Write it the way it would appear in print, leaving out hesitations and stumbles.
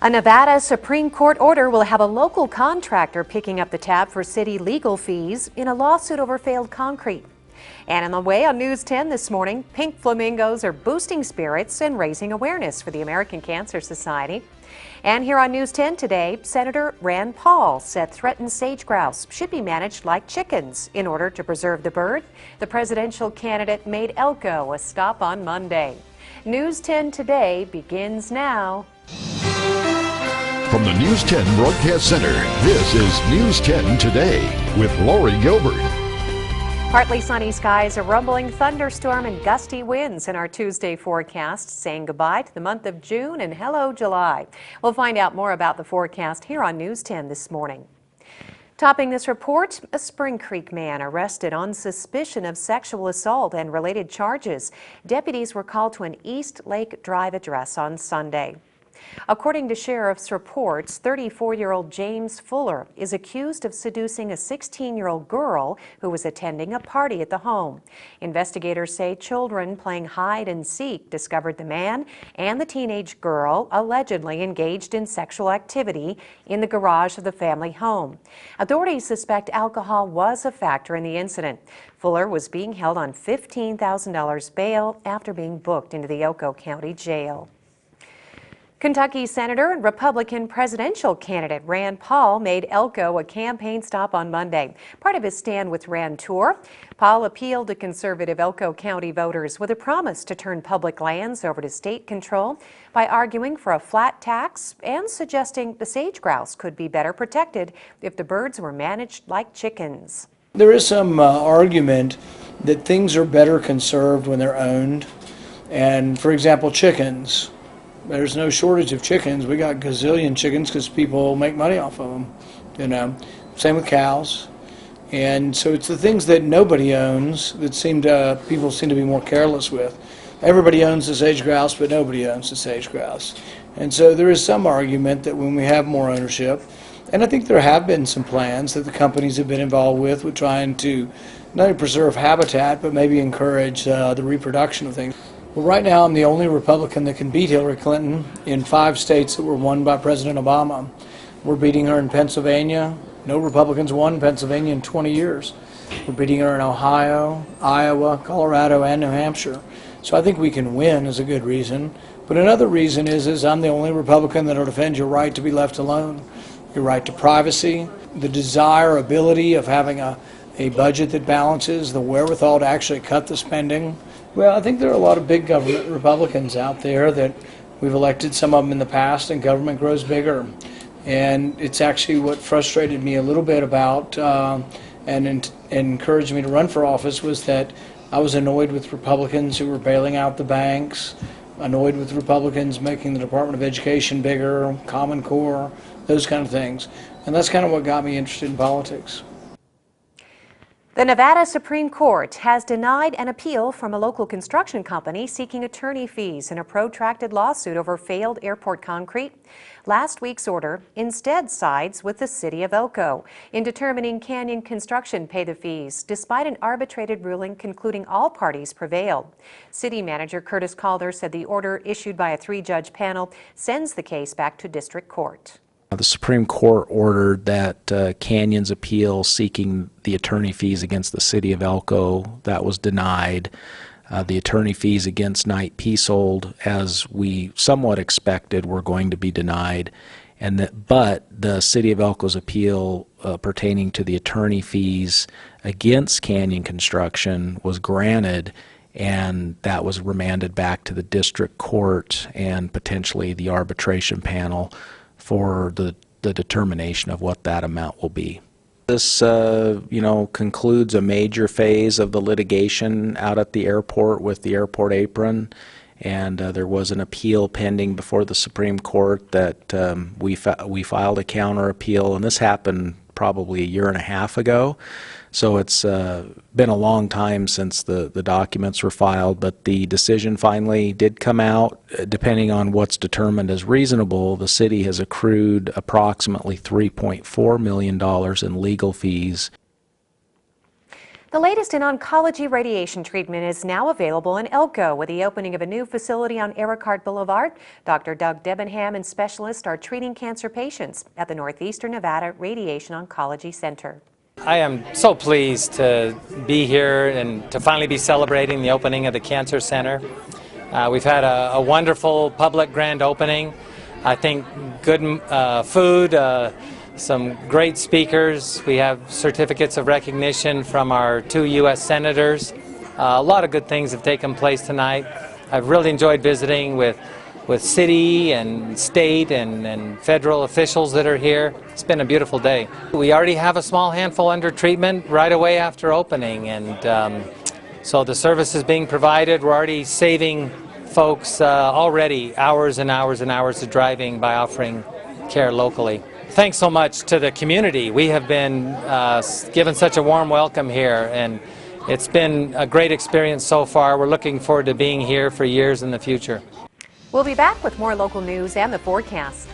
A Nevada Supreme Court order will have a local contractor picking up the tab for city legal fees in a lawsuit over failed concrete. And on the way on News 10 this morning, pink flamingos are boosting spirits and raising awareness for the American Cancer Society. And here on News 10 today, Senator Rand Paul said threatened sage grouse should be managed like chickens in order to preserve the bird. The presidential candidate made Elko a stop on Monday. News 10 today begins now. From the News 10 Broadcast Center, this is News 10 Today with Lori Gilbert. Partly sunny skies, a rumbling thunderstorm, and gusty winds in our Tuesday forecast, saying goodbye to the month of June and hello July. We'll find out more about the forecast here on News 10 this morning. Topping this report, a Spring Creek man arrested on suspicion of sexual assault and related charges. Deputies were called to an East Lake Drive address on Sunday. According to sheriff's reports, 34-year-old James Fuller is accused of seducing a 16-year-old girl who was attending a party at the home. Investigators say children playing hide and seek discovered the man and the teenage girl allegedly engaged in sexual activity in the garage of the family home. Authorities suspect alcohol was a factor in the incident. Fuller was being held on $15,000 bail after being booked into the Elko County Jail. Kentucky Senator and Republican presidential candidate Rand Paul made Elko a campaign stop on Monday. Part of his Stand with Rand tour, Paul appealed to conservative Elko County voters with a promise to turn public lands over to state control by arguing for a flat tax and suggesting the sage grouse could be better protected if the birds were managed like chickens. There is some argument that things are better conserved when they're owned. And for example, chickens. There's no shortage of chickens. We got gazillion chickens because people make money off of them, you know. Same with cows. And so it's the things that nobody owns that people seem to be more careless with. Everybody owns the sage grouse, but nobody owns the sage grouse. And so there is some argument that when we have more ownership, and I think there have been some plans that the companies have been involved with trying to not only preserve habitat, but maybe encourage the reproduction of things. Well, right now I'm the only Republican that can beat Hillary Clinton in 5 states that were won by President Obama. We're beating her in Pennsylvania. No Republicans won Pennsylvania in 20 years. We're beating her in Ohio, Iowa, Colorado, and New Hampshire. So I think we can win is a good reason. But another reason is I'm the only Republican that will defend your right to be left alone, your right to privacy, the desirability of having a budget that balances, the wherewithal to actually cut the spending. Well, I think there are a lot of big government Republicans out there that we've elected some of them in the past, and government grows bigger. And it's actually what frustrated me a little bit about and encouraged me to run for office was that I was annoyed with Republicans who were bailing out the banks, annoyed with Republicans making the Department of Education bigger, Common Core, those kind of things. And that's kind of what got me interested in politics. The Nevada Supreme Court has denied an appeal from a local construction company seeking attorney fees in a protracted lawsuit over failed airport concrete. Last week's order instead sides with the city of Elko in determining Canyon Construction pay the fees, despite an arbitrated ruling concluding all parties prevailed. City Manager Curtis Calder said the order issued by a 3-judge panel sends the case back to district court. The Supreme Court ordered that Canyon's appeal seeking the attorney fees against the city of Elko, that was denied. The attorney fees against Knight Peasold, as we somewhat expected, were going to be denied. But the city of Elko's appeal pertaining to the attorney fees against Canyon Construction was granted, and that was remanded back to the district court and potentially the arbitration panel for the determination of what that amount will be. This, concludes a major phase of the litigation out at the airport with the airport apron, and there was an appeal pending before the Supreme Court that we filed a counter appeal, and this happened probably 1.5 years ago. So it's been a long time since the documents were filed, but the decision finally did come out. Depending on what's determined as reasonable, the city has accrued approximately $3.4 million in legal fees. The latest in oncology radiation treatment is now available in Elko with the opening of a new facility on Ericart Boulevard. Dr. Doug Debenham and specialists are treating cancer patients at the Northeastern Nevada Radiation Oncology Center. I am so pleased to be here and to finally be celebrating the opening of the Cancer Center. We've had a wonderful public grand opening. I think good food, some great speakers. We have certificates of recognition from our 2 U.S. senators. A lot of good things have taken place tonight. I've really enjoyed visiting with city and state and federal officials that are here. It's been a beautiful day. We already have a small handful under treatment right away after opening, and so the service is being provided. We're already saving folks already hours and hours and hours of driving by offering care locally. Thanks so much to the community. We have been given such a warm welcome here, and it's been a great experience so far. We're looking forward to being here for years in the future. We'll be back with more local news and the forecast.